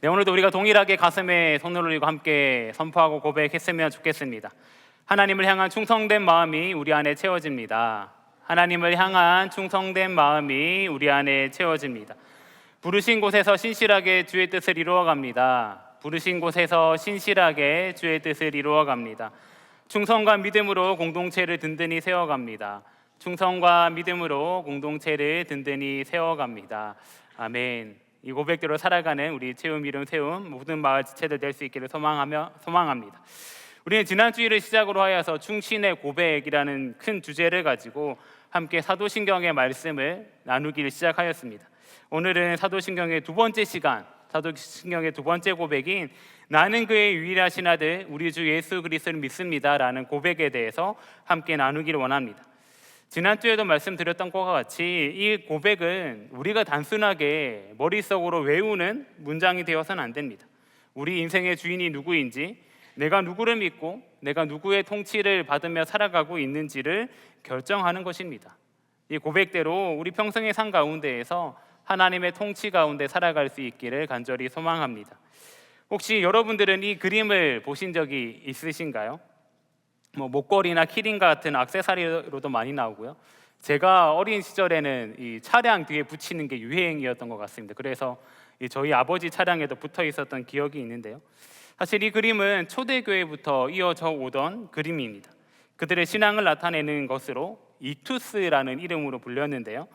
네, 오늘도 우리가 동일하게 가슴에 손을 올리고 함께 선포하고 고백했으면 좋겠습니다. 하나님을 향한 충성된 마음이 우리 안에 채워집니다. 하나님을 향한 충성된 마음이 우리 안에 채워집니다. 부르신 곳에서 신실하게 주의 뜻을 이루어갑니다. 부르신 곳에서 신실하게 주의 뜻을 이루어갑니다. 충성과 믿음으로 공동체를 든든히 세워갑니다. 충성과 믿음으로 공동체를 든든히 세워갑니다. 아멘. 이 고백대로 살아가는 우리 채움 이름 세움 모든 마을 지체들 될 수 있기를 소망합니다. 우리는 지난 주일을 시작으로 하여서 충신의 고백이라는 큰 주제를 가지고 함께 사도신경의 말씀을 나누기를 시작하였습니다. 오늘은 사도신경의 두 번째 시간, 사도신경의 두 번째 고백인 나는 그의 유일하신 아들 우리 주 예수 그리스도를 믿습니다라는 고백에 대해서 함께 나누기를 원합니다. 지난주에도 말씀드렸던 것과 같이 이 고백은 우리가 단순하게 머릿속으로 외우는 문장이 되어서는 안 됩니다. 우리 인생의 주인이 누구인지, 내가 누구를 믿고 내가 누구의 통치를 받으며 살아가고 있는지를 결정하는 것입니다. 이 고백대로 우리 평생의 삶 가운데에서 하나님의 통치 가운데 살아갈 수 있기를 간절히 소망합니다. 혹시 여러분들은 이 그림을 보신 적이 있으신가요? 목걸이나 키링 같은 액세서리로도 많이 나오고요. 제가 어린 시절에는 이 차량 뒤에 붙이는 게 유행이었던 것 같습니다. 그래서 저희 아버지 차량에도 붙어 있었던 기억이 있는데요. 사실 이 그림은 초대교회부터 이어져 오던 그림입니다. 그들의 신앙을 나타내는 것으로 이투스라는 이름으로 불렸는데요.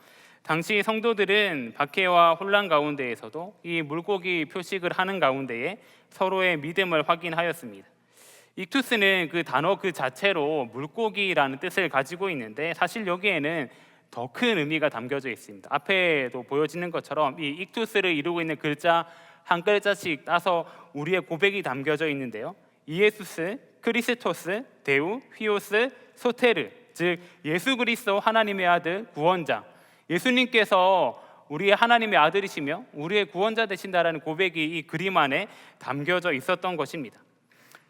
당시 성도들은 박해와 혼란 가운데에서도 이 물고기 표식을 하는 가운데에 서로의 믿음을 확인하였습니다. 익투스는 그 단어 그 자체로 물고기라는 뜻을 가지고 있는데 사실 여기에는 더 큰 의미가 담겨져 있습니다. 앞에도 보여지는 것처럼 이 익투스를 이루고 있는 글자 한 글자씩 따서 우리의 고백이 담겨져 있는데요. 이에수스, 크리스토스, 데우, 휘오스, 소테르, 즉 예수 그리스도 하나님의 아들 구원자, 예수님께서 우리의 하나님의 아들이시며 우리의 구원자 되신다라는 고백이 이 그림 안에 담겨져 있었던 것입니다.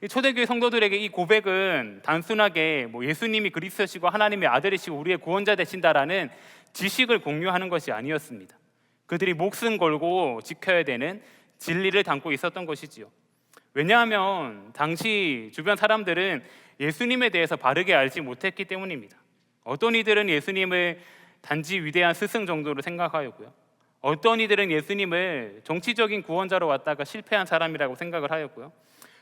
초대교회 성도들에게 이 고백은 단순하게 예수님이 그리스도시고 하나님의 아들이시고 우리의 구원자 되신다라는 지식을 공유하는 것이 아니었습니다. 그들이 목숨 걸고 지켜야 되는 진리를 담고 있었던 것이지요. 왜냐하면 당시 주변 사람들은 예수님에 대해서 바르게 알지 못했기 때문입니다. 어떤 이들은 예수님을 단지 위대한 스승 정도로 생각하였고요. 어떤 이들은 예수님을 정치적인 구원자로 왔다가 실패한 사람이라고 생각을 하였고요.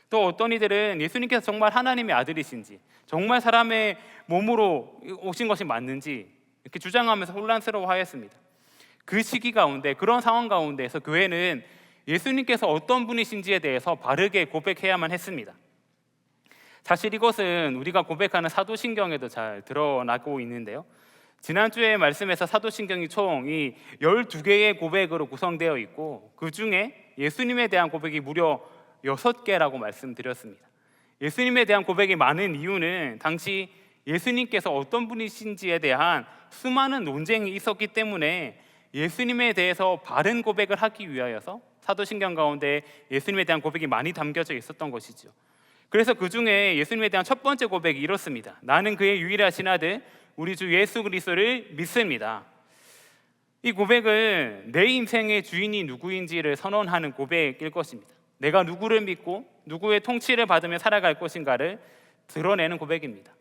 또 어떤 이들은 예수님께서 정말 하나님의 아들이신지, 정말 사람의 몸으로 오신 것이 맞는지 이렇게 주장하면서 혼란스러워하였습니다. 그 시기 가운데, 그런 상황 가운데에서 교회는 예수님께서 어떤 분이신지에 대해서 바르게 고백해야만 했습니다. 사실 이것은 우리가 고백하는 사도신경에도 잘 드러나고 있는데요. 지난주에 말씀에서 사도신경이 총 12개의 고백으로 구성되어 있고 그 중에 예수님에 대한 고백이 무려 6개라고 말씀드렸습니다. 예수님에 대한 고백이 많은 이유는 당시 예수님께서 어떤 분이신지에 대한 수많은 논쟁이 있었기 때문에 예수님에 대해서 바른 고백을 하기 위하여서 사도신경 가운데 예수님에 대한 고백이 많이 담겨져 있었던 것이죠. 그래서 그 중에 예수님에 대한 첫 번째 고백이 이렇습니다. 나는 그의 유일하신 아들 우리 주 예수 그리스도를 믿습니다. 이 고백은 내 인생의 주인이 누구인지를 선언하는 고백일 것입니다. 내가 누구를 믿고 누구의 통치를 받으며 살아갈 것인가를 드러내는 고백입니다.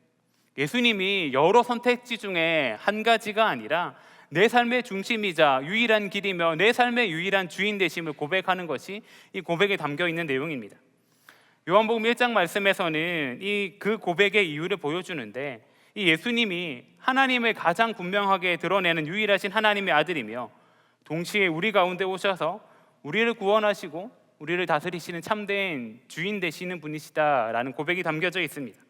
예수님이 여러 선택지 중에 한 가지가 아니라 내 삶의 중심이자 유일한 길이며 내 삶의 유일한 주인 되심을 고백하는 것이 이 고백에 담겨 있는 내용입니다. 요한복음 1장 말씀에서는 그 고백의 이유를 보여주는데 이 예수님이 하나님을 가장 분명하게 드러내는 유일하신 하나님의 아들이며 동시에 우리 가운데 오셔서 우리를 구원하시고 우리를 다스리시는 참된 주인 되시는 분이시다라는 고백이 담겨져 있습니다.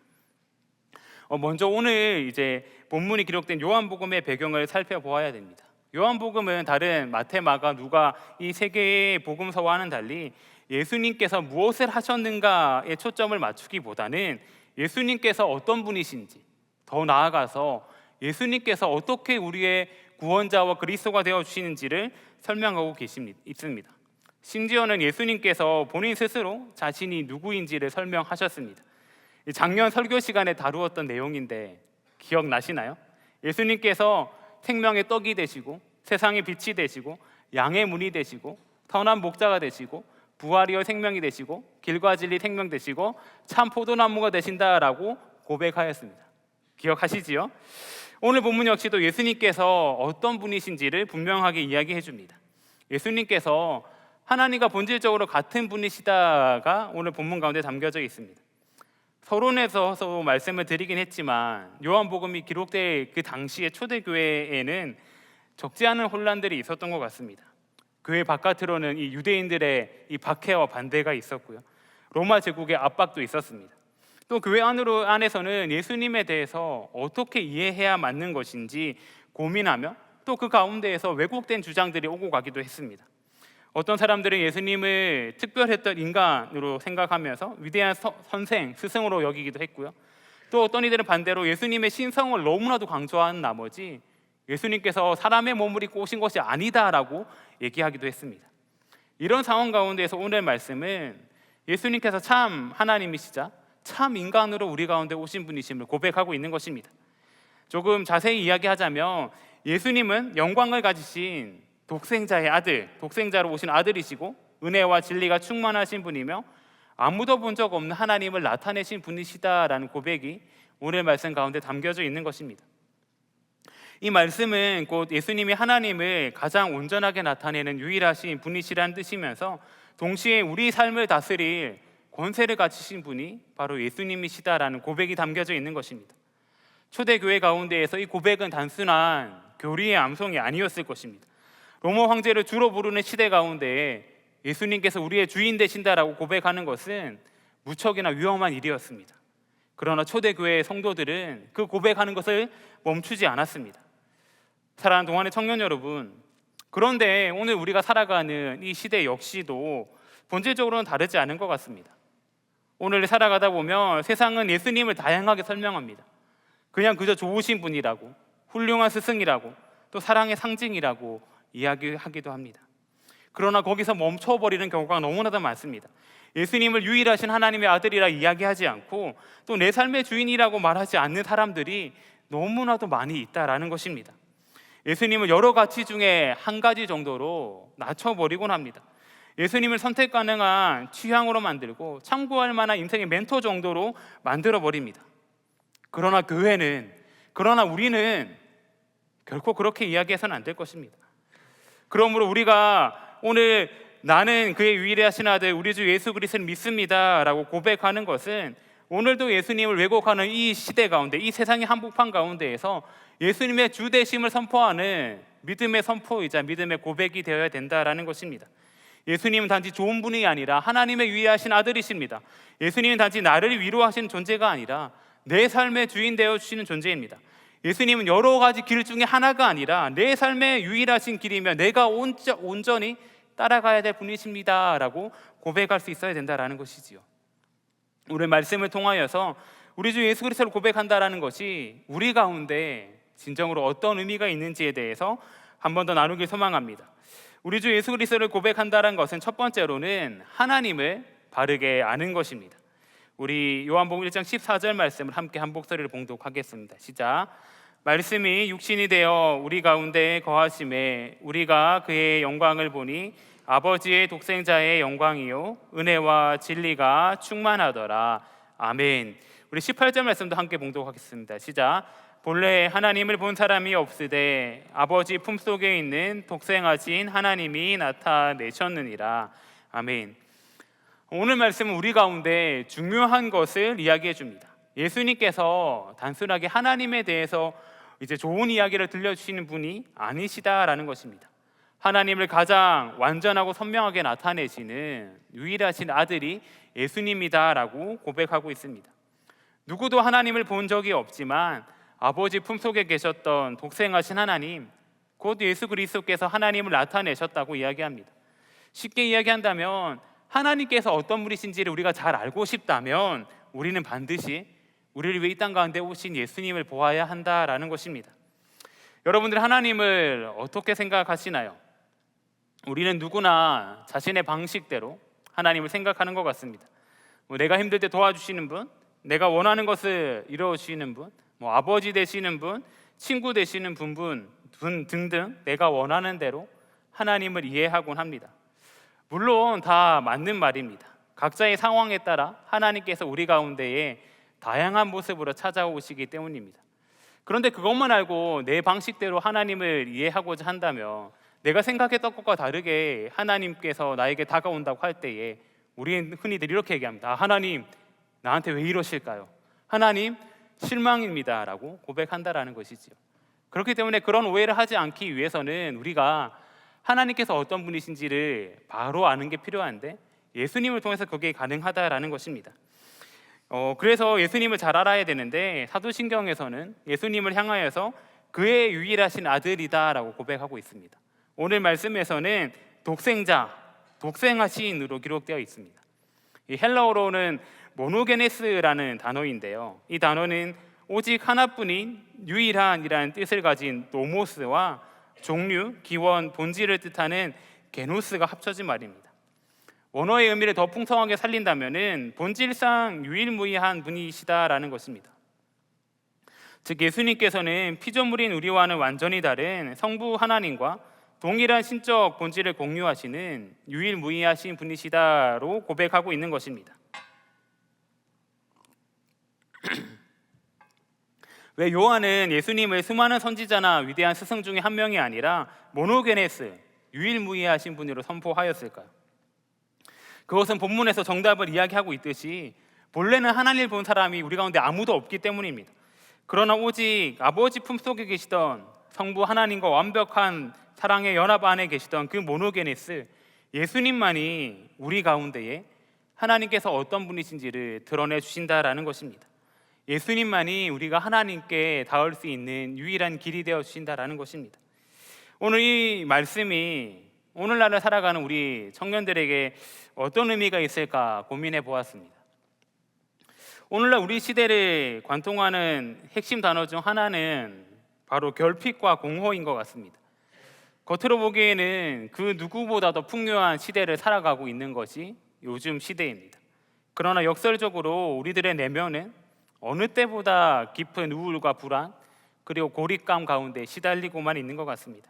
먼저 오늘 이제 본문이 기록된 요한복음의 배경을 살펴보아야 됩니다. 요한복음은 다른 마태, 마가, 누가 이 세 개의 복음서와는 달리 예수님께서 무엇을 하셨는가에 초점을 맞추기보다는 예수님께서 어떤 분이신지, 더 나아가서 예수님께서 어떻게 우리의 구원자와 그리스도가 되어 주시는지를 설명하고 있습니다. 심지어는 예수님께서 본인 스스로 자신이 누구인지를 설명하셨습니다. 작년 설교 시간에 다루었던 내용인데 기억나시나요? 예수님께서 생명의 떡이 되시고 세상의 빛이 되시고 양의 문이 되시고 선한 목자가 되시고 부활이요 생명이 되시고 길과 진리 생명 되시고 참 포도나무가 되신다라고 고백하였습니다. 기억하시지요? 오늘 본문 역시도 예수님께서 어떤 분이신지를 분명하게 이야기해 줍니다. 예수님께서 하나님과 본질적으로 같은 분이시다가 오늘 본문 가운데 담겨져 있습니다. 서론에서 말씀을 드리긴 했지만 요한복음이 기록될 그 당시의 초대교회에는 적지 않은 혼란들이 있었던 것 같습니다. 교회 바깥으로는 이 유대인들의 이 박해와 반대가 있었고요, 로마 제국의 압박도 있었습니다. 또 교회 안에서는 예수님에 대해서 어떻게 이해해야 맞는 것인지 고민하며 또 그 가운데에서 왜곡된 주장들이 오고 가기도 했습니다. 어떤 사람들은 예수님을 특별했던 인간으로 생각하면서 위대한 선생, 스승으로 여기기도 했고요, 또 어떤 이들은 반대로 예수님의 신성을 너무나도 강조한 나머지 예수님께서 사람의 몸을 입고 오신 것이 아니다라고 얘기하기도 했습니다. 이런 상황 가운데에서 오늘 말씀은 예수님께서 참 하나님이시자 참 인간으로 우리 가운데 오신 분이심을 고백하고 있는 것입니다. 조금 자세히 이야기하자면 예수님은 영광을 가지신 독생자의 아들, 독생자로 오신 아들이시고 은혜와 진리가 충만하신 분이며 아무도 본 적 없는 하나님을 나타내신 분이시다라는 고백이 오늘 말씀 가운데 담겨져 있는 것입니다. 이 말씀은 곧 예수님이 하나님을 가장 온전하게 나타내는 유일하신 분이시라는 뜻이면서 동시에 우리 삶을 다스릴 권세를 가지신 분이 바로 예수님이시다라는 고백이 담겨져 있는 것입니다. 초대교회 가운데에서 이 고백은 단순한 교리의 암송이 아니었을 것입니다. 로마 황제를 주로 부르는 시대 가운데 예수님께서 우리의 주인 되신다라고 고백하는 것은 무척이나 위험한 일이었습니다. 그러나 초대교회의 성도들은 그 고백하는 것을 멈추지 않았습니다. 사랑하는 동안의 청년 여러분, 그런데 오늘 우리가 살아가는 이 시대 역시도 본질적으로는 다르지 않은 것 같습니다. 오늘 살아가다 보면 세상은 예수님을 다양하게 설명합니다. 그냥 그저 좋으신 분이라고, 훌륭한 스승이라고, 또 사랑의 상징이라고 이야기하기도 합니다. 그러나 거기서 멈춰버리는 경우가 너무나도 많습니다. 예수님을 유일하신 하나님의 아들이라 이야기하지 않고 또 내 삶의 주인이라고 말하지 않는 사람들이 너무나도 많이 있다라는 것입니다. 예수님을 여러 가치 중에 한 가지 정도로 낮춰버리곤 합니다. 예수님을 선택 가능한 취향으로 만들고 참고할 만한 인생의 멘토 정도로 만들어버립니다. 그러나 우리는 결코 그렇게 이야기해서는 안 될 것입니다. 그러므로 우리가 오늘 나는 그의 유일하신 아들 우리 주 예수 그리스도를 믿습니다 라고 고백하는 것은 오늘도 예수님을 왜곡하는 이 시대 가운데, 이 세상의 한복판 가운데에서 예수님의 주 되심을 선포하는 믿음의 선포이자 믿음의 고백이 되어야 된다라는 것입니다. 예수님은 단지 좋은 분이 아니라 하나님의 유일하신 아들이십니다. 예수님은 단지 나를 위로하시는 존재가 아니라 내 삶의 주인 되어주시는 존재입니다. 예수님은 여러 가지 길 중에 하나가 아니라 내 삶의 유일하신 길이며 내가 온전히 따라가야 될 분이십니다 라고 고백할 수 있어야 된다라는 것이지요. 오늘 말씀을 통하여서 우리 주 예수 그리스도를 고백한다라는 것이 우리 가운데 진정으로 어떤 의미가 있는지에 대해서 한 번 더 나누길 소망합니다. 우리 주 예수 그리스도를 고백한다는 것은 첫 번째로는 하나님을 바르게 아는 것입니다. 우리 요한복음 1장 14절 말씀을 함께 한 목소리를 봉독하겠습니다. 시작. 말씀이 육신이 되어 우리 가운데 거하심에 우리가 그의 영광을 보니 아버지의 독생자의 영광이요 은혜와 진리가 충만하더라. 아멘. 우리 18절 말씀도 함께 봉독하겠습니다. 시작. 본래 하나님을 본 사람이 없으되 아버지 품속에 있는 독생하신 하나님이 나타내셨느니라. 아멘. 오늘 말씀은 우리 가운데 중요한 것을 이야기해 줍니다. 예수님께서 단순하게 하나님에 대해서 이제 좋은 이야기를 들려주시는 분이 아니시다라는 것입니다. 하나님을 가장 완전하고 선명하게 나타내시는 유일하신 아들이 예수님이다라고 고백하고 있습니다. 누구도 하나님을 본 적이 없지만 아버지 품속에 계셨던 독생하신 하나님, 곧 예수 그리스도께서 하나님을 나타내셨다고 이야기합니다. 쉽게 이야기한다면 하나님께서 어떤 분이신지를 우리가 잘 알고 싶다면 우리는 반드시 우리를 위해 이 땅 가운데 오신 예수님을 보아야 한다라는 것입니다. 여러분들 하나님을 어떻게 생각하시나요? 우리는 누구나 자신의 방식대로 하나님을 생각하는 것 같습니다. 내가 힘들 때 도와주시는 분, 내가 원하는 것을 이루어주시는 분, 아버지 되시는 분, 친구 되시는 분 등등 내가 원하는 대로 하나님을 이해하곤 합니다. 물론 다 맞는 말입니다. 각자의 상황에 따라 하나님께서 우리 가운데에 다양한 모습으로 찾아오시기 때문입니다. 그런데 그것만 알고 내 방식대로 하나님을 이해하고자 한다면, 내가 생각했던 것과 다르게 하나님께서 나에게 다가온다고 할 때에 우리는 흔히들 이렇게 얘기합니다. 하나님, 나한테 왜 이러실까요? 하나님, 실망입니다 라고 고백한다라는 것이지요. 그렇기 때문에 그런 오해를 하지 않기 위해서는 우리가 하나님께서 어떤 분이신지를 바로 아는 게 필요한데, 예수님을 통해서 그게 가능하다라는 것입니다. 그래서 예수님을 잘 알아야 되는데, 사도신경에서는 예수님을 향하여서 그의 유일하신 아들이다라고 고백하고 있습니다. 오늘 말씀에서는 독생자, 독생하신으로 기록되어 있습니다. 이 헬라어로는 모노게네스라는 단어인데요, 이 단어는 오직 하나뿐인 유일한이라는 뜻을 가진 노모스와 종류, 기원, 본질을 뜻하는 게노스가 합쳐진 말입니다. 원어의 의미를 더 풍성하게 살린다면은 본질상 유일무이한 분이시다라는 것입니다. 즉, 예수님께서는 피조물인 우리와는 완전히 다른 성부 하나님과 동일한 신적 본질을 공유하시는 유일무이하신 분이시다로 고백하고 있는 것입니다. 왜 요한은 예수님을 수많은 선지자나 위대한 스승 중에 한 명이 아니라 모노게네스, 유일무이하신 분으로 선포하였을까요? 그것은 본문에서 정답을 이야기하고 있듯이 본래는 하나님을 본 사람이 우리 가운데 아무도 없기 때문입니다. 그러나 오직 아버지 품속에 계시던 성부 하나님과 완벽한 사랑의 연합 안에 계시던 그 모노게네스, 예수님만이 우리 가운데에 하나님께서 어떤 분이신지를 드러내 주신다라는 것입니다. 예수님만이 우리가 하나님께 닿을 수 있는 유일한 길이 되어 주신다라는 것입니다. 오늘 이 말씀이 오늘날을 살아가는 우리 청년들에게 어떤 의미가 있을까 고민해 보았습니다. 오늘날 우리 시대를 관통하는 핵심 단어 중 하나는 바로 결핍과 공허인 것 같습니다. 겉으로 보기에는 그 누구보다도 풍요한 시대를 살아가고 있는 것이 요즘 시대입니다. 그러나 역설적으로 우리들의 내면은 어느 때보다 깊은 우울과 불안, 그리고 고립감 가운데 시달리고만 있는 것 같습니다.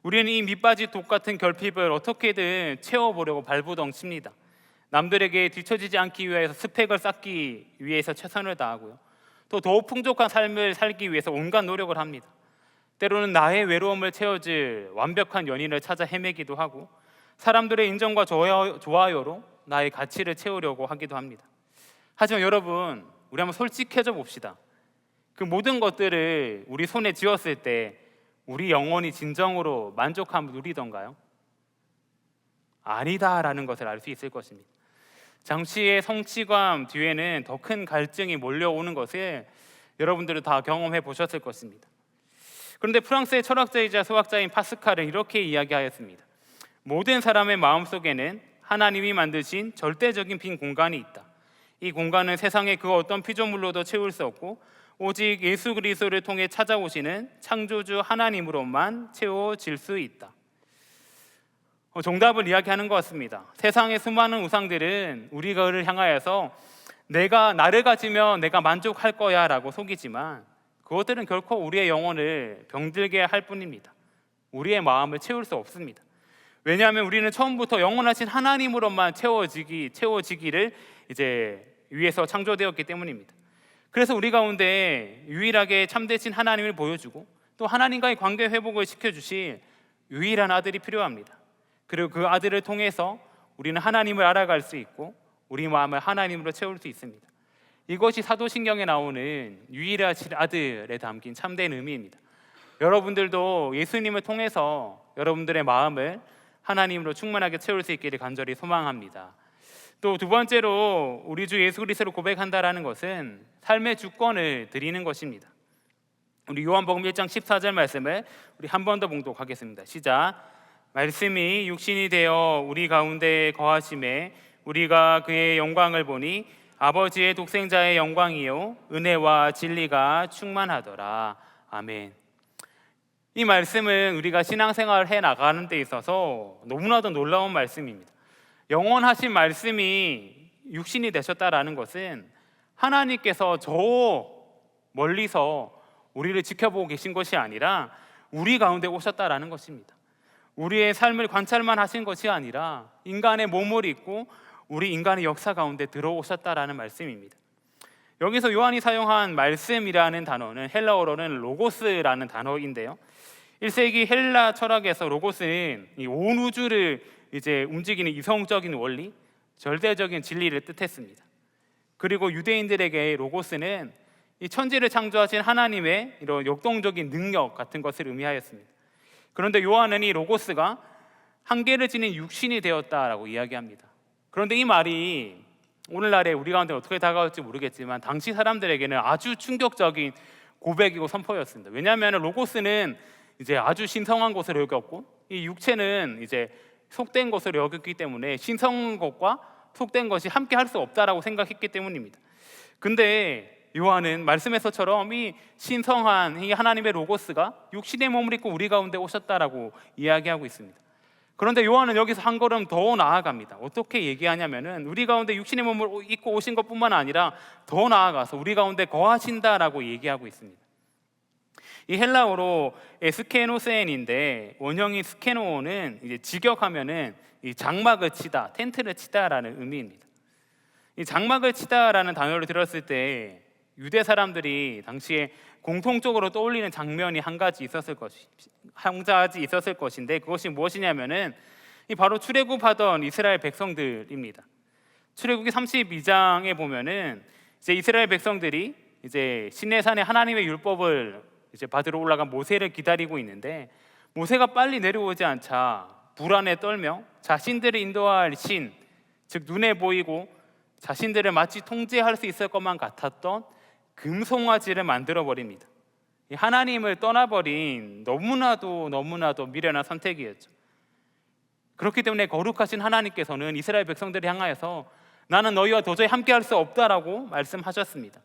우리는 이 밑바지 독 같은 결핍을 어떻게든 채워보려고 발부덩칩니다. 남들에게 뒤처지지 않기 위해서 스펙을 쌓기 위해서 최선을 다하고요, 또 더욱 풍족한 삶을 살기 위해서 온갖 노력을 합니다. 때로는 나의 외로움을 채워줄 완벽한 연인을 찾아 헤매기도 하고, 사람들의 인정과 좋아요로 나의 가치를 채우려고 하기도 합니다. 하지만 여러분, 우리 한번 솔직해져 봅시다. 그 모든 것들을 우리 손에 쥐었을 때 우리 영혼이 진정으로 만족함을 누리던가요? 아니다라는 것을 알 수 있을 것입니다. 잠시의 성취감 뒤에는 더 큰 갈증이 몰려오는 것을 여러분들은 다 경험해 보셨을 것입니다. 그런데 프랑스의 철학자이자 수학자인 파스칼은 이렇게 이야기하였습니다. 모든 사람의 마음속에는 하나님이 만드신 절대적인 빈 공간이 있다. 이 공간은 세상의 그 어떤 피조물로도 채울 수 없고 오직 예수 그리스도를 통해 찾아오시는 창조주 하나님으로만 채워질 수 있다. 정답을 이야기하는 것 같습니다. 세상의 수많은 우상들은 우리를 향하여서 나를 가지면 내가 만족할 거야 라고 속이지만, 그것들은 결코 우리의 영혼을 병들게 할 뿐입니다. 우리의 마음을 채울 수 없습니다. 왜냐하면 우리는 처음부터 영원하신 하나님으로만 채워지기를 위해서 창조되었기 때문입니다. 그래서 우리 가운데 유일하게 참되신 하나님을 보여주고 또 하나님과의 관계 회복을 시켜주실 유일한 아들이 필요합니다. 그리고 그 아들을 통해서 우리는 하나님을 알아갈 수 있고 우리 마음을 하나님으로 채울 수 있습니다. 이것이 사도신경에 나오는 유일하신 아들에 담긴 참된 의미입니다. 여러분들도 예수님을 통해서 여러분들의 마음을 하나님으로 충만하게 채울 수 있기를 간절히 소망합니다. 또 두 번째로 우리 주 예수 그리스도를 고백한다라는 것은 삶의 주권을 드리는 것입니다. 우리 요한복음 1장 14절 말씀을 우리 한 번 더 봉독하겠습니다. 시작. 말씀이 육신이 되어 우리 가운데 거하심에 우리가 그의 영광을 보니 아버지의 독생자의 영광이요 은혜와 진리가 충만하더라. 아멘. 이 말씀은 우리가 신앙생활을 해 나가는 데 있어서 너무나도 놀라운 말씀입니다. 영원하신 말씀이 육신이 되셨다라는 것은 하나님께서 저 멀리서 우리를 지켜보고 계신 것이 아니라 우리 가운데 오셨다라는 것입니다. 우리의 삶을 관찰만 하신 것이 아니라 인간의 몸을 입고 우리 인간의 역사 가운데 들어오셨다라는 말씀입니다. 여기서 요한이 사용한 말씀이라는 단어는 헬라어로는 로고스라는 단어인데요. 1세기 헬라 철학에서 로고스는 온 우주를 움직이는 이성적인 원리, 절대적인 진리를 뜻했습니다. 그리고 유대인들에게 로고스는 이 천지를 창조하신 하나님의 이런 역동적인 능력 같은 것을 의미하였습니다. 그런데 요한은 이 로고스가 한계를 지닌 육신이 되었다라고 이야기합니다. 그런데 이 말이 오늘날에 우리 가운데 어떻게 다가올지 모르겠지만 당시 사람들에게는 아주 충격적인 고백이고 선포였습니다. 왜냐하면 로고스는 아주 신성한 것으로 여겼고 이 육체는 속된 것으로 여겼기 때문에 신성한 것과 속된 것이 함께 할 수 없다라고 생각했기 때문입니다. 근데 요한은 말씀에서처럼 이 신성한 이 하나님의 로고스가 육신의 몸을 입고 우리 가운데 오셨다라고 이야기하고 있습니다. 그런데 요한은 여기서 한 걸음 더 나아갑니다. 어떻게 얘기하냐면은 우리 가운데 육신의 몸을 입고 오신 것뿐만 아니라 더 나아가서 우리 가운데 거하신다라고 얘기하고 있습니다. 이 헬라어로 스케노세인인데 원형인 스케노는 직역하면은 이 장막을 치다, 텐트를 치다라는 의미입니다. 이 장막을 치다라는 단어를 들었을 때 유대 사람들이 당시에 공통적으로 떠올리는 장면이 한 가지 있었을 것인데 그것이 무엇이냐면은 바로 출애굽하던 이스라엘 백성들입니다. 출애굽기 32장에 보면은 이스라엘 백성들이 시내산에 하나님의 율법을 받으러 올라간 모세를 기다리고 있는데 모세가 빨리 내려오지 않자 불안에 떨며 자신들을 인도할 신, 즉 눈에 보이고 자신들을 마치 통제할 수 있을 것만 같았던 금송아지를 만들어 버립니다. 하나님을 떠나버린 너무나도 미련한 선택이었죠. 그렇기 때문에 거룩하신 하나님께서는 이스라엘 백성들을 향하여서 나는 너희와 도저히 함께할 수 없다라고 말씀하셨습니다.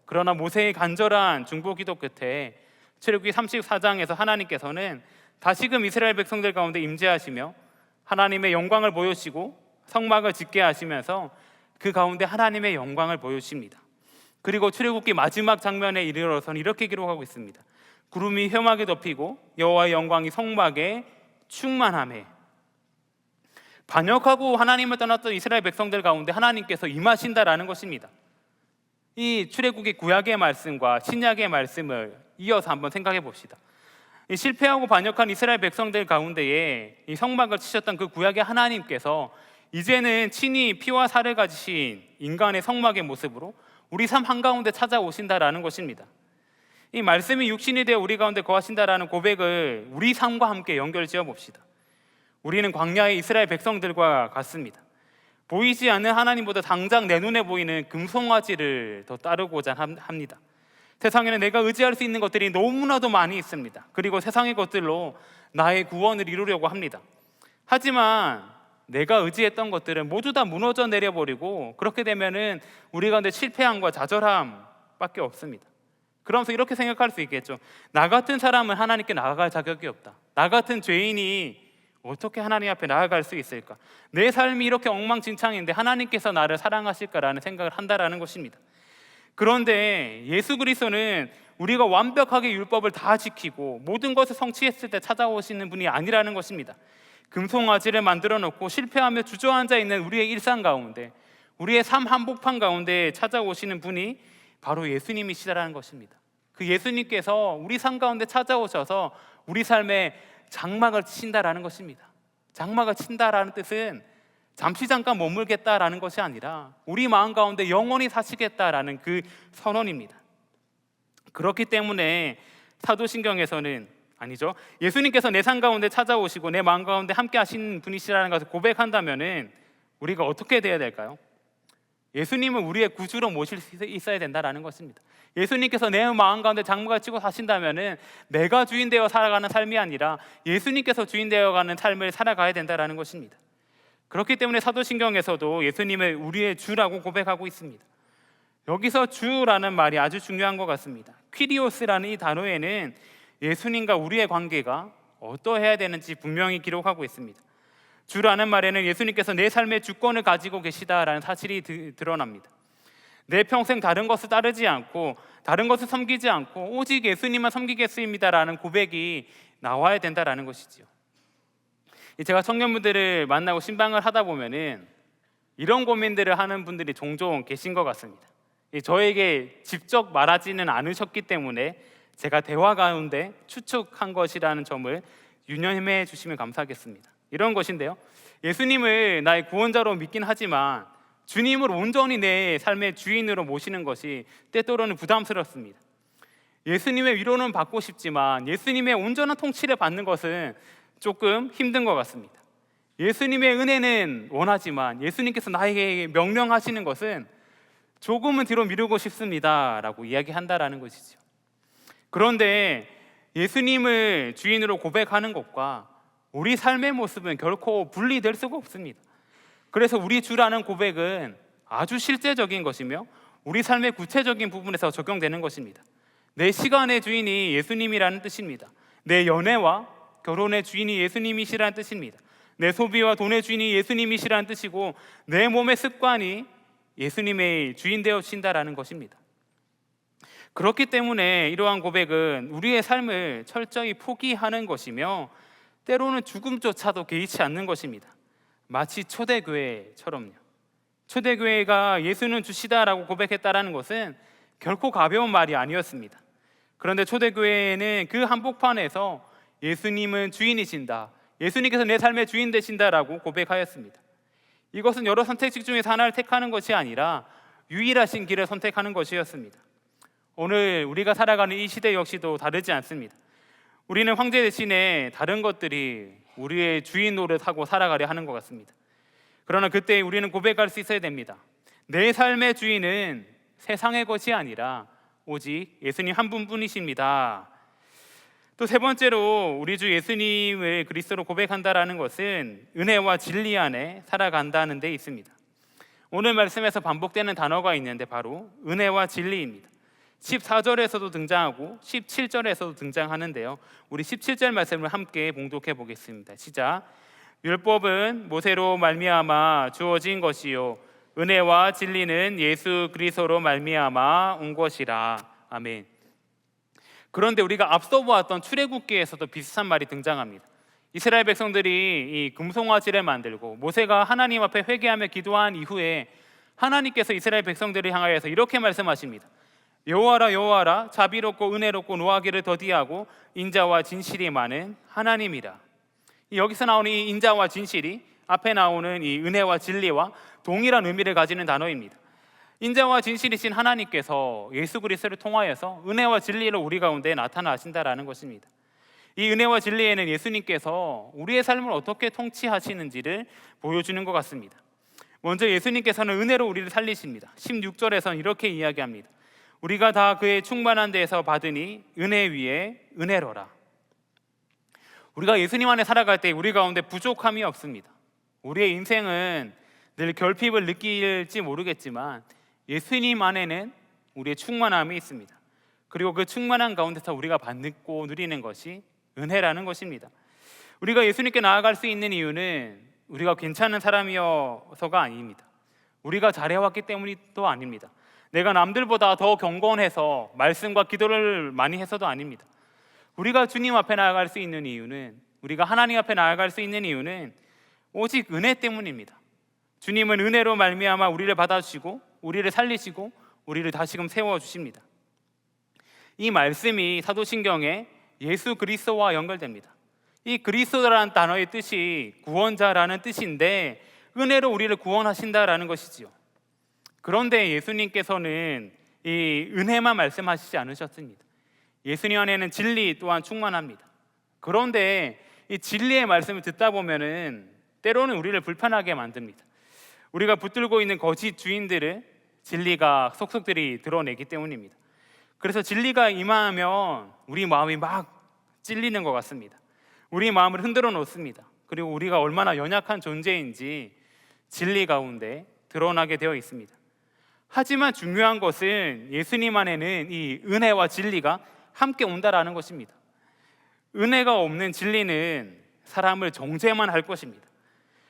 그러나 모세의 간절한 중보 기도 끝에 출애굽기 34장에서 하나님께서는 다시금 이스라엘 백성들 가운데 임재하시며 하나님의 영광을 보여주시고 성막을 짓게 하시면서 그 가운데 하나님의 영광을 보여주십니다. 그리고 출애굽기 마지막 장면에 이르러서는 이렇게 기록하고 있습니다. 구름이 휘하게 덮이고 여호와의 영광이 성막에 충만하매. 반역하고 하나님을 떠났던 이스라엘 백성들 가운데 하나님께서 임하신다라는 것입니다. 이 출애굽기 구약의 말씀과 신약의 말씀을 이어서 한번 생각해 봅시다. 이 실패하고 반역한 이스라엘 백성들 가운데에 이 성막을 치셨던 그 구약의 하나님께서 이제는 친히 피와 살을 가지신 인간의 성막의 모습으로 우리 삶 한가운데 찾아오신다라는 것입니다. 이 말씀이 육신이 되어 우리 가운데 거하신다라는 고백을 우리 삶과 함께 연결지어 봅시다. 우리는 광야의 이스라엘 백성들과 같습니다. 보이지 않는 하나님보다 당장 내 눈에 보이는 금송아지를 더 따르고자 합니다. 세상에는 내가 의지할 수 있는 것들이 너무나도 많이 있습니다. 그리고 세상의 것들로 나의 구원을 이루려고 합니다. 하지만 내가 의지했던 것들은 모두 다 무너져 내려버리고 그렇게 되면은 우리 가운데 실패함과 좌절함밖에 없습니다. 그러면서 이렇게 생각할 수 있겠죠. 나 같은 사람은 하나님께 나아갈 자격이 없다. 나 같은 죄인이 어떻게 하나님 앞에 나아갈 수 있을까? 내 삶이 이렇게 엉망진창인데 하나님께서 나를 사랑하실까라는 생각을 한다라는 것입니다. 그런데 예수 그리스도는 우리가 완벽하게 율법을 다 지키고 모든 것을 성취했을 때 찾아오시는 분이 아니라는 것입니다. 금송아지를 만들어 놓고 실패하며 주저앉아 있는 우리의 일상 가운데, 우리의 삶 한복판 가운데 찾아오시는 분이 바로 예수님이시라는 것입니다. 그 예수님께서 우리 삶 가운데 찾아오셔서 우리 삶에 장막을 치신다라는 것입니다. 장막을 친다라는 뜻은 잠시 잠깐 머물겠다라는 것이 아니라 우리 마음 가운데 영원히 사시겠다라는 그 선언입니다. 그렇기 때문에 사도신경에서는 예수님께서 내 삶 가운데 찾아오시고 내 마음 가운데 함께 하신 분이시라는 것을 고백한다면은 우리가 어떻게 돼야 될까요? 예수님은 우리의 구주로 모실 수 있어야 된다라는 것입니다. 예수님께서 내 마음 가운데 장막을 치고 사신다면은 내가 주인 되어 살아가는 삶이 아니라 예수님께서 주인 되어가는 삶을 살아가야 된다라는 것입니다. 그렇기 때문에 사도신경에서도 예수님을 우리의 주라고 고백하고 있습니다. 여기서 주라는 말이 아주 중요한 것 같습니다. 퀴리오스라는 이 단어에는 예수님과 우리의 관계가 어떠해야 되는지 분명히 기록하고 있습니다. 주라는 말에는 예수님께서 내 삶의 주권을 가지고 계시다라는 사실이 드러납니다. 내 평생 다른 것을 따르지 않고 다른 것을 섬기지 않고 오직 예수님만 섬기겠습니다라는 고백이 나와야 된다라는 것이지요. 제가 청년분들을 만나고 신방을 하다 보면은 이런 고민들을 하는 분들이 종종 계신 것 같습니다. 저에게 직접 말하지는 않으셨기 때문에 제가 대화 가운데 추측한 것이라는 점을 유념해 주시면 감사하겠습니다. 이런 것인데요, 예수님을 나의 구원자로 믿긴 하지만 주님을 온전히 내 삶의 주인으로 모시는 것이 때때로는 부담스럽습니다. 예수님의 위로는 받고 싶지만 예수님의 온전한 통치를 받는 것은 조금 힘든 것 같습니다. 예수님의 은혜는 원하지만 예수님께서 나에게 명령하시는 것은 조금은 뒤로 미루고 싶습니다 라고 이야기한다라는 것이죠. 그런데 예수님을 주인으로 고백하는 것과 우리 삶의 모습은 결코 분리될 수가 없습니다. 그래서 우리 주라는 고백은 아주 실제적인 것이며 우리 삶의 구체적인 부분에서 적용되는 것입니다. 내 시간의 주인이 예수님이라는 뜻입니다. 내 연애와 결혼의 주인이 예수님이시라는 뜻입니다. 내 소비와 돈의 주인이 예수님이시라는 뜻이고 내 몸의 습관이 예수님의 주인 되어주신다라는 것입니다. 그렇기 때문에 이러한 고백은 우리의 삶을 철저히 포기하는 것이며 때로는 죽음조차도 개의치 않는 것입니다. 마치 초대교회처럼요. 초대교회가 예수는 주시다라고 고백했다라는 것은 결코 가벼운 말이 아니었습니다. 그런데 초대교회는 그 한복판에서 예수님은 주인이신다, 예수님께서 내 삶의 주인 되신다라고 고백하였습니다. 이것은 여러 선택지 중에서 하나를 택하는 것이 아니라 유일하신 길을 선택하는 것이었습니다. 오늘 우리가 살아가는 이 시대 역시도 다르지 않습니다. 우리는 황제 대신에 다른 것들이 우리의 주인 노릇하고 살아가려 하는 것 같습니다. 그러나 그때 우리는 고백할 수 있어야 됩니다. 내 삶의 주인은 세상의 것이 아니라 오직 예수님 한 분뿐이십니다. 또 세 번째로 우리 주 예수님을 그리스도로 고백한다라는 것은 은혜와 진리 안에 살아간다는 데 있습니다. 오늘 말씀에서 반복되는 단어가 있는데 바로 은혜와 진리입니다. 14절에서도 등장하고 17절에서도 등장하는데요, 우리 17절 말씀을 함께 봉독해 보겠습니다. 시작. 율법은 모세로 말미암아 주어진 것이요 은혜와 진리는 예수 그리스도로 말미암아 온 것이라. 아멘. 그런데 우리가 앞서 보았던 출애굽기에서도 비슷한 말이 등장합니다. 이스라엘 백성들이 이 금송아지를 만들고 모세가 하나님 앞에 회개하며 기도한 이후에 하나님께서 이스라엘 백성들을 향하여서 이렇게 말씀하십니다. 여호와라 여호와라 자비롭고 은혜롭고 노하기를 더디하고 인자와 진실이 많은 하나님이라. 여기서 나오는 이 인자와 진실이 앞에 나오는 이 은혜와 진리와 동일한 의미를 가지는 단어입니다. 인자와 진실이신 하나님께서 예수 그리스도를 통하여서 은혜와 진리로 우리 가운데 나타나신다라는 것입니다. 이 은혜와 진리에는 예수님께서 우리의 삶을 어떻게 통치하시는지를 보여주는 것 같습니다. 먼저 예수님께서는 은혜로 우리를 살리십니다. 16절에서는 이렇게 이야기합니다. 우리가 다 그의 충만한 데에서 받으니 은혜 위에 은혜로라. 우리가 예수님 안에 살아갈 때 우리 가운데 부족함이 없습니다. 우리의 인생은 늘 결핍을 느낄지 모르겠지만 예수님 안에는 우리의 충만함이 있습니다. 그리고 그 충만한 가운데서 우리가 받고 누리는 것이 은혜라는 것입니다. 우리가 예수님께 나아갈 수 있는 이유는 우리가 괜찮은 사람이어서가 아닙니다. 우리가 잘해왔기 때문도 아닙니다. 내가 남들보다 더 경건해서 말씀과 기도를 많이 해서도 아닙니다. 우리가 주님 앞에 나아갈 수 있는 이유는, 우리가 하나님 앞에 나아갈 수 있는 이유는 오직 은혜 때문입니다. 주님은 은혜로 말미암아 우리를 받아주시고 우리를 살리시고 우리를 다시금 세워주십니다. 이 말씀이 사도신경에 예수 그리스도와 연결됩니다. 이 그리스도라는 단어의 뜻이 구원자라는 뜻인데 은혜로 우리를 구원하신다라는 것이지요. 그런데 예수님께서는 이 은혜만 말씀하시지 않으셨습니다. 예수님 안에는 진리 또한 충만합니다. 그런데 이 진리의 말씀을 듣다 보면은 때로는 우리를 불편하게 만듭니다. 우리가 붙들고 있는 거짓 주인들을 진리가 속속들이 드러내기 때문입니다. 그래서 진리가 임하면 우리 마음이 막 찔리는 것 같습니다. 우리 마음을 흔들어 놓습니다. 그리고 우리가 얼마나 연약한 존재인지 진리 가운데 드러나게 되어 있습니다. 하지만 중요한 것은 예수님 안에는 이 은혜와 진리가 함께 온다라는 것입니다. 은혜가 없는 진리는 사람을 정죄만 할 것입니다.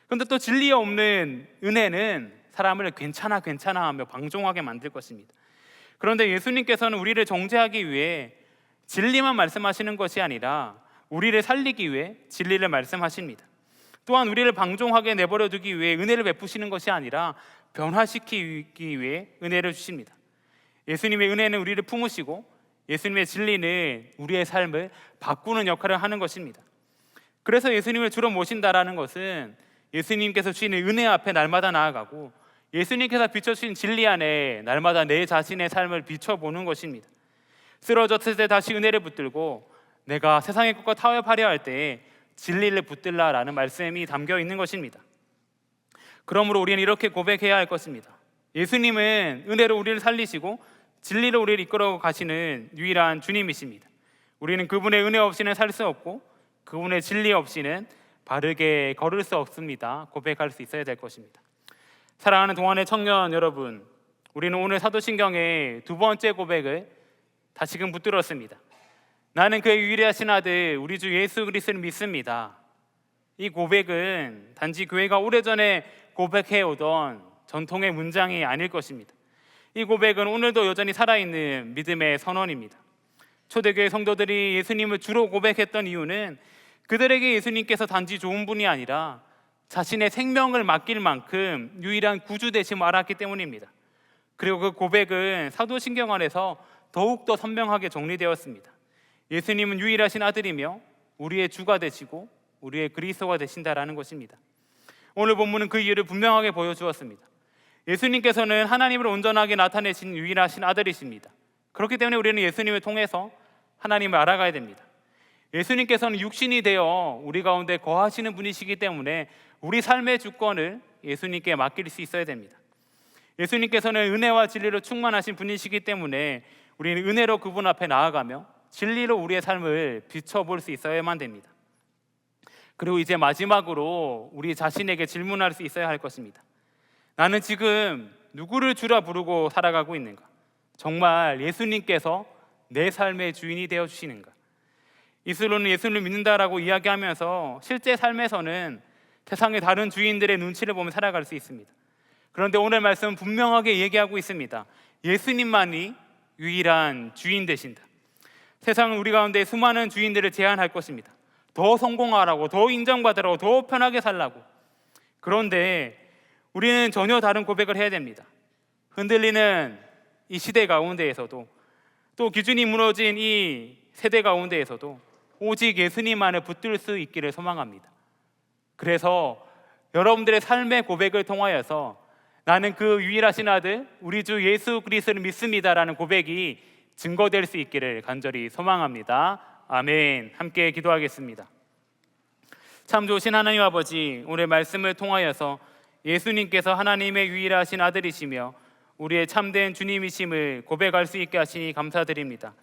그런데 또 진리 없는 은혜는 사람을 괜찮아 하며 방종하게 만들 것입니다. 그런데 예수님께서는 우리를 정죄하기 위해 진리만 말씀하시는 것이 아니라 우리를 살리기 위해 진리를 말씀하십니다. 또한 우리를 방종하게 내버려 두기 위해 은혜를 베푸시는 것이 아니라 변화시키기 위해 은혜를 주십니다. 예수님의 은혜는 우리를 품으시고 예수님의 진리는 우리의 삶을 바꾸는 역할을 하는 것입니다. 그래서 예수님을 주로 모신다라는 것은 예수님께서 주시는 은혜 앞에 날마다 나아가고 예수님께서 비춰주신 진리 안에 날마다 내 자신의 삶을 비춰보는 것입니다. 쓰러졌을 때 다시 은혜를 붙들고 내가 세상의 것과 타협하려 할 때 진리를 붙들라라는 말씀이 담겨 있는 것입니다. 그러므로 우리는 이렇게 고백해야 할 것입니다. 예수님은 은혜로 우리를 살리시고 진리로 우리를 이끌어 가시는 유일한 주님이십니다. 우리는 그분의 은혜 없이는 살 수 없고 그분의 진리 없이는 바르게 걸을 수 없습니다. 고백할 수 있어야 될 것입니다. 사랑하는 동안의 청년 여러분, 우리는 오늘 사도신경의 두 번째 고백을 다시금 붙들었습니다. 나는 그의 유일하신 아들 우리 주 예수 그리스도를 믿습니다. 이 고백은 단지 교회가 오래전에 고백해오던 전통의 문장이 아닐 것입니다. 이 고백은 오늘도 여전히 살아있는 믿음의 선언입니다. 초대교회 성도들이 예수님을 주로 고백했던 이유는 그들에게 예수님께서 단지 좋은 분이 아니라 자신의 생명을 맡길 만큼 유일한 구주 되심을 알았기 때문입니다. 그리고 그 고백은 사도신경 안에서 더욱더 선명하게 정리되었습니다. 예수님은 유일하신 아들이며 우리의 주가 되시고 우리의 그리스도가 되신다라는 것입니다. 오늘 본문은 그 이유를 분명하게 보여주었습니다. 예수님께서는 하나님을 온전하게 나타내신 유일하신 아들이십니다. 그렇기 때문에 우리는 예수님을 통해서 하나님을 알아가야 됩니다. 예수님께서는 육신이 되어 우리 가운데 거하시는 분이시기 때문에 우리 삶의 주권을 예수님께 맡길 수 있어야 됩니다. 예수님께서는 은혜와 진리로 충만하신 분이시기 때문에 우리는 은혜로 그분 앞에 나아가며 진리로 우리의 삶을 비춰볼 수 있어야만 됩니다. 그리고 이제 마지막으로 우리 자신에게 질문할 수 있어야 할 것입니다. 나는 지금 누구를 주라 부르고 살아가고 있는가? 정말 예수님께서 내 삶의 주인이 되어 주시는가? 이슬로는 예수를 믿는다라고 이야기하면서 실제 삶에서는 세상의 다른 주인들의 눈치를 보며 살아갈 수 있습니다. 그런데 오늘 말씀은 분명하게 얘기하고 있습니다. 예수님만이 유일한 주인 되신다. 세상은 우리 가운데 수많은 주인들을 제안할 것입니다. 더 성공하라고, 더 인정받으라고, 더 편하게 살라고. 그런데 우리는 전혀 다른 고백을 해야 됩니다. 흔들리는 이 시대 가운데에서도, 또 기준이 무너진 이 세대 가운데에서도 오직 예수님만을 붙들 수 있기를 소망합니다. 그래서 여러분들의 삶의 고백을 통하여서 나는 그 유일하신 아들 우리 주 예수 그리스도를 믿습니다라는 고백이 증거될 수 있기를 간절히 소망합니다. 아멘. 함께 기도하겠습니다. 참 좋으신 하나님 아버지, 오늘 말씀을 통하여서 예수님께서 하나님의 유일하신 아들이시며 우리의 참된 주님이심을 고백할 수 있게 하시니 감사드립니다.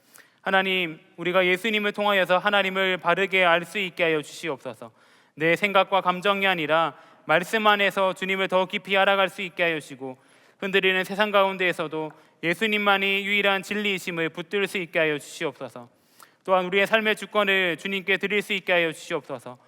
하나님, 우리가 예수님을 통하여서 하나님을 바르게 알 수 있게 하여 주시옵소서. 내 생각과 감정이 아니라 말씀 안에서 주님을 더 깊이 알아갈 수 있게 하여 주시고 흔들리는 세상 가운데에서도 예수님만이 유일한 진리이심을 붙들 수 있게 하여 주시옵소서. 또한 우리의 삶의 주권을 주님께 드릴 수 있게 하여 주시옵소서.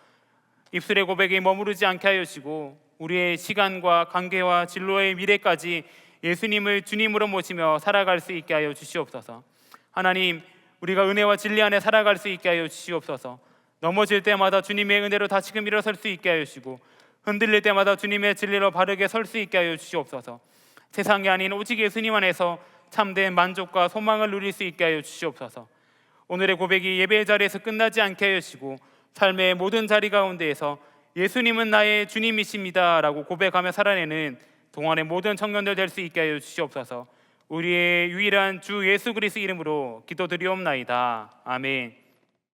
입술의 고백이 머무르지 않게 하여 주시고 우리의 시간과 관계와 진로의 미래까지 예수님을 주님으로 모시며 살아갈 수 있게 하여 주시옵소서. 하나님, 우리가 은혜와 진리 안에 살아갈 수 있게 하여 주시옵소서. 넘어질 때마다 주님의 은혜로 다시금 일어설 수 있게 하여 주시고 흔들릴 때마다 주님의 진리로 바르게 설 수 있게 하여 주시옵소서. 세상이 아닌 오직 예수님 안에서 참된 만족과 소망을 누릴 수 있게 하여 주시옵소서. 오늘의 고백이 예배의 자리에서 끝나지 않게 하여 주시고 삶의 모든 자리 가운데에서 예수님은 나의 주님이십니다 라고 고백하며 살아내는 동안의 모든 청년들 될 수 있게 하여 주시옵소서. 우리의 유일한 주 예수 그리스도 이름으로 기도드리옵나이다. 아멘.